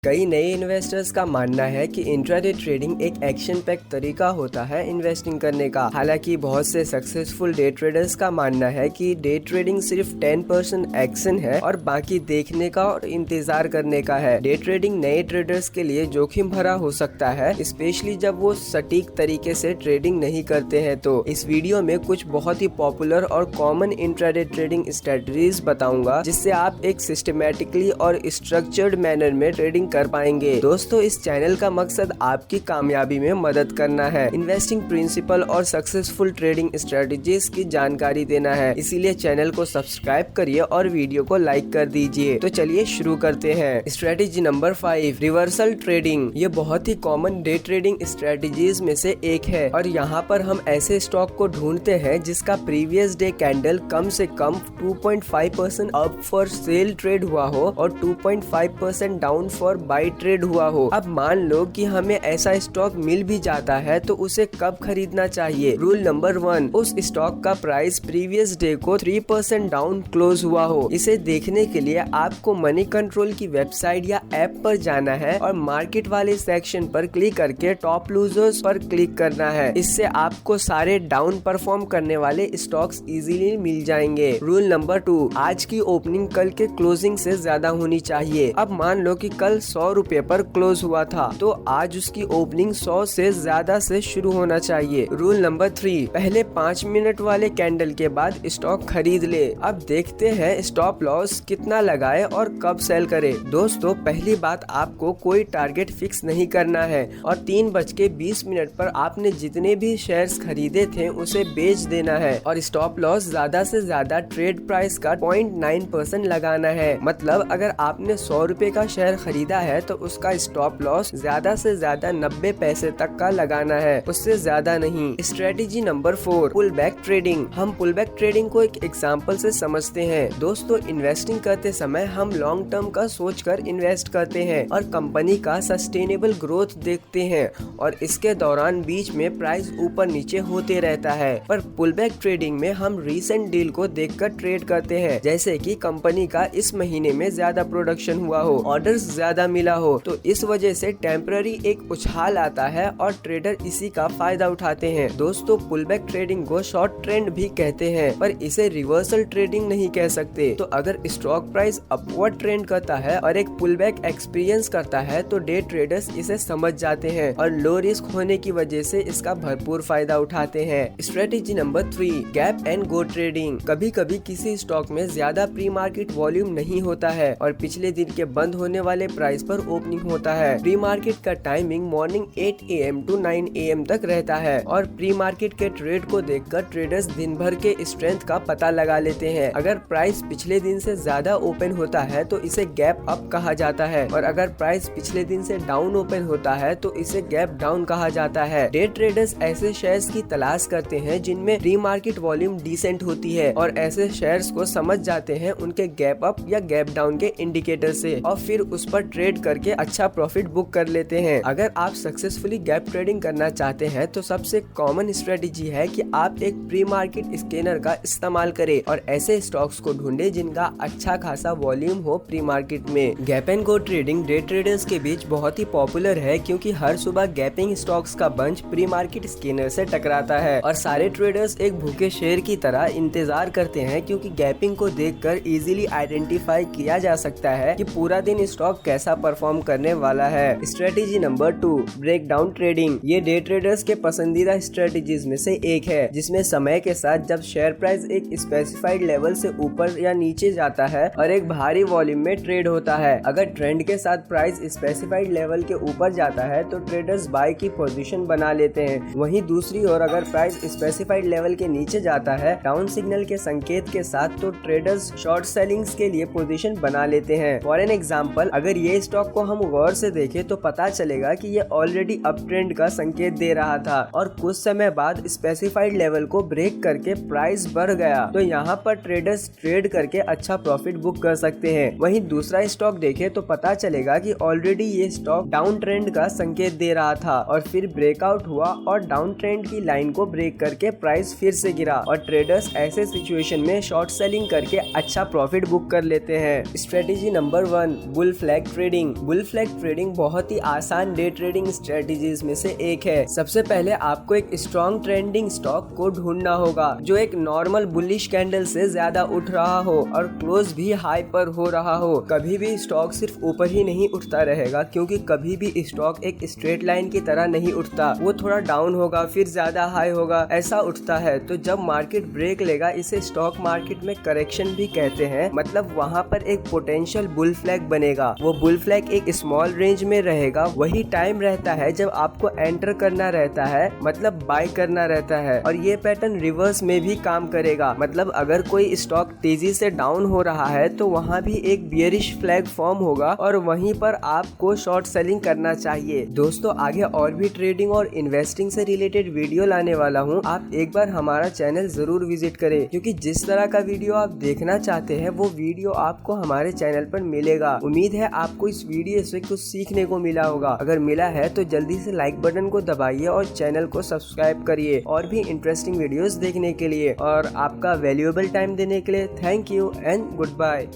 कई नए इन्वेस्टर्स का मानना है कि इंट्राडे ट्रेडिंग एक एक्शन पैक तरीका होता है इन्वेस्टिंग करने का। हालांकि बहुत से सक्सेसफुल डे ट्रेडर्स का मानना है कि डे ट्रेडिंग सिर्फ 10% एक्शन है और बाकी देखने का और इंतजार करने का है। डे ट्रेडिंग नए ट्रेडर्स के लिए जोखिम भरा हो सकता है, स्पेशली जब वो सटीक तरीके से ट्रेडिंग नहीं करते हैं। तो इस वीडियो में कुछ बहुत ही पॉपुलर और कॉमन इंट्राडे ट्रेडिंग स्ट्रेटजीज बताऊंगा, जिससे आप एक सिस्टमेटिकली और स्ट्रक्चर्ड मैनर में ट्रेडिंग कर पाएंगे। दोस्तों, इस चैनल का मकसद आपकी कामयाबी में मदद करना है, इन्वेस्टिंग प्रिंसिपल और सक्सेसफुल ट्रेडिंग स्ट्रेटजीज की जानकारी देना है। इसीलिए चैनल को सब्सक्राइब करिए और वीडियो को लाइक कर दीजिए। तो चलिए शुरू करते हैं। Strategy number 5, reversal trading. ये बहुत ही कॉमन डे ट्रेडिंग स्ट्रेटजीज में से एक है और यहाँ पर हम ऐसे स्टॉक को ढूंढते हैं जिसका प्रीवियस डे कैंडल कम से कम 2.5% अप फॉर सेल ट्रेड हुआ हो और 2.5% डाउन फॉर बाई ट्रेड हुआ हो। अब मान लो कि हमें ऐसा स्टॉक मिल भी जाता है तो उसे कब खरीदना चाहिए। रूल नंबर 1, उस स्टॉक का प्राइस प्रीवियस डे को 3% डाउन क्लोज हुआ हो। इसे देखने के लिए आपको मनी कंट्रोल की वेबसाइट या ऐप पर जाना है और मार्केट वाले सेक्शन पर क्लिक करके टॉप लूजर्स पर क्लिक करना है। इससे आपको सारे डाउन परफॉर्म करने वाले स्टॉक्स इजीली मिल जाएंगे। रूल नंबर 2, आज की ओपनिंग कल के क्लोजिंग से ज्यादा होनी चाहिए। अब मान लो कि कल 100 रुपए पर क्लोज हुआ था तो आज उसकी ओपनिंग 100 से ज्यादा से शुरू होना चाहिए। रूल नंबर 3, पहले 5 मिनट वाले कैंडल के बाद स्टॉक खरीद ले। अब देखते हैं स्टॉप लॉस कितना लगाए और कब सेल करे। दोस्तों, पहली बात, आपको कोई टारगेट फिक्स नहीं करना है और 3:20 पर आपने जितने भी शेयर्स खरीदे थे उसे बेच देना है और स्टॉप लॉस ज्यादा से ज्यादा ट्रेड प्राइस का 0.9% लगाना है। मतलब अगर आपने 100 रुपए का शेयर खरीदा है तो उसका स्टॉप लॉस ज्यादा से ज्यादा 90 पैसे तक का लगाना है, उससे ज्यादा नहीं। Strategy number 4, pull back trading. हम पुल बैक ट्रेडिंग को एक एग्जांपल से समझते हैं। दोस्तों, इन्वेस्टिंग करते समय हम लॉन्ग टर्म का सोचकर इन्वेस्ट करते हैं और कंपनी का सस्टेनेबल ग्रोथ देखते हैं और इसके दौरान बीच में प्राइस ऊपर नीचे होते रहता है। पर पुल बैक ट्रेडिंग में हम रीसेंट डील को देखकर ट्रेड करते हैं, जैसे कि कंपनी का इस महीने में ज्यादा प्रोडक्शन हुआ हो, ऑर्डर्स ज्यादा मिला हो, तो इस वजह से टेम्पररी एक उछाल आता है और ट्रेडर इसी का फायदा उठाते हैं। दोस्तों, पुल बैक ट्रेडिंग को शॉर्ट ट्रेंड भी कहते हैं, पर इसे रिवर्सल ट्रेडिंग नहीं कह सकते। तो अगर स्टॉक प्राइस अपवर्ड ट्रेंड करता है और एक पुल बैक एक्सपीरियंस करता है तो डे ट्रेडर्स इसे समझ जाते हैं और लो रिस्क होने की वजह से इसका भरपूर फायदा उठाते हैं। Strategy number 3, gap and go trading. कभी कभी किसी स्टॉक में ज्यादा प्री मार्केट वॉल्यूम नहीं होता है और पिछले दिन के बंद होने वाले प्राइस पर ओपनिंग होता है। प्री मार्केट का timing morning 8 AM to 9 AM तक रहता है और प्री मार्केट के ट्रेड को देखकर ट्रेडर्स दिन भर के स्ट्रेंथ का पता लगा लेते हैं। अगर प्राइस पिछले दिन से ज्यादा ओपन होता है तो इसे गैप अप कहा जाता है और अगर प्राइस पिछले दिन से डाउन ओपन होता है तो इसे गैप डाउन कहा जाता है। डे ट्रेडर्स ऐसे शेयर्स की तलाश करते हैं जिनमें प्री मार्केट वॉल्यूम डिसेंट होती है और ऐसे शेयर्स को समझ जाते हैं उनके गैप अप या गैप डाउन के इंडिकेटर से और फिर उस पर ट्रेड करके अच्छा प्रॉफिट बुक कर लेते हैं। अगर आप सक्सेसफुली गैप ट्रेडिंग करना चाहते हैं तो सबसे कॉमन स्ट्रेटेजी है कि आप एक प्री मार्केट स्कैनर का इस्तेमाल करें और ऐसे स्टॉक्स को ढूंढे जिनका अच्छा खासा वॉल्यूम हो प्री मार्केट में। Gap and go trading day traders के बीच बहुत ही पॉपुलर है क्योंकि हर सुबह गैपिंग स्टॉक्स का बंच प्री मार्केट स्कैनर से टकराता है और सारे ट्रेडर्स एक भूखे शेर की तरह इंतजार करते हैं क्योंकि गैपिंग को देखकर इजीली आइडेंटिफाई किया जा सकता है कि पूरा दिन स्टॉक कैसा परफॉर्म करने वाला है। Strategy number 2, break down trading. ये डे ट्रेडर्स के पसंदीदा स्ट्रेटेजीज में से एक है जिसमें समय के साथ जब शेयर प्राइस एक स्पेसिफाइड लेवल से ऊपर या नीचे जाता है और एक भारी वॉल्यूम में ट्रेड होता है। अगर ट्रेंड के साथ प्राइस स्पेसिफाइड लेवल के ऊपर जाता है तो ट्रेडर्स बाय की पोजीशन बना लेते हैं। वहीं दूसरी ओर अगर प्राइस स्पेसिफाइड लेवल के नीचे जाता है डाउन सिग्नल के संकेत के साथ तो ट्रेडर्स शॉर्ट सेलिंग्स के लिए पोजीशन बना लेते हैं। फॉर एन एग्जांपल, अगर ये स्टॉक को हम गौर से देखें तो पता चलेगा कि ये ऑलरेडी अप ट्रेंड का संकेत दे रहा था और कुछ समय बाद स्पेसिफाइड लेवल को ब्रेक करके प्राइस बढ़ गया तो यहाँ पर ट्रेडर्स ट्रेड करके अच्छा प्रॉफिट बुक कर सकते हैं। वहीं दूसरा स्टॉक देखें तो पता चलेगा कि ऑलरेडी ये स्टॉक डाउन ट्रेंड का संकेत दे रहा था और फिर ब्रेकआउट हुआ और डाउन ट्रेंड की लाइन को ब्रेक करके प्राइस फिर से गिरा और ट्रेडर्स ऐसे सिचुएशन में शॉर्ट सेलिंग करके अच्छा प्रॉफिट बुक कर लेते हैं। Strategy number 1, bull flag trading. Trading. Bull flag trading बहुत ही आसान डे ट्रेडिंग स्ट्रेटेजीज में से एक है। सबसे पहले आपको एक स्ट्रॉन्ग ट्रेंडिंग स्टॉक को ढूंढना होगा जो एक नॉर्मल बुलिश कैंडल से ज्यादा उठ रहा हो और क्लोज भी हाई पर हो रहा हो। कभी भी स्टॉक सिर्फ ऊपर ही नहीं उठता रहेगा, क्योंकि कभी भी स्टॉक एक स्ट्रेट लाइन की तरह नहीं उठता। वो थोड़ा डाउन होगा फिर ज्यादा हाई होगा, ऐसा उठता है। तो जब मार्केट ब्रेक लेगा, इसे स्टॉक मार्केट में करेक्शन भी कहते हैं। मतलब वहाँ पर एक पोटेंशियल बुल फ्लैग बनेगा। वो बुल फ्लैग एक स्मॉल रेंज में रहेगा। वही टाइम रहता है जब आपको एंटर करना रहता है, मतलब बाय करना रहता है। और ये पैटर्न रिवर्स में भी काम करेगा। मतलब अगर कोई स्टॉक तेजी से डाउन हो रहा है तो वहाँ भी एक बियरिश फ्लैग फॉर्म होगा और वहीं पर आपको शॉर्ट सेलिंग करना चाहिए। दोस्तों, आगे और भी ट्रेडिंग और इन्वेस्टिंग से रिलेटेड वीडियो लाने वाला हूँ। आप एक बार हमारा चैनल जरूर विजिट करें, क्योंकि जिस तरह का वीडियो आप देखना चाहते हैं वो वीडियो आपको हमारे चैनल पर मिलेगा। उम्मीद है आपको इस वीडियो से कुछ सीखने को मिला होगा। अगर मिला है तो जल्दी से लाइक बटन को दबाइए और चैनल को सब्सक्राइब करिए और भी इंटरेस्टिंग वीडियोस देखने के लिए। और आपका वैल्यूएबल टाइम देने के लिए thank you and good bye.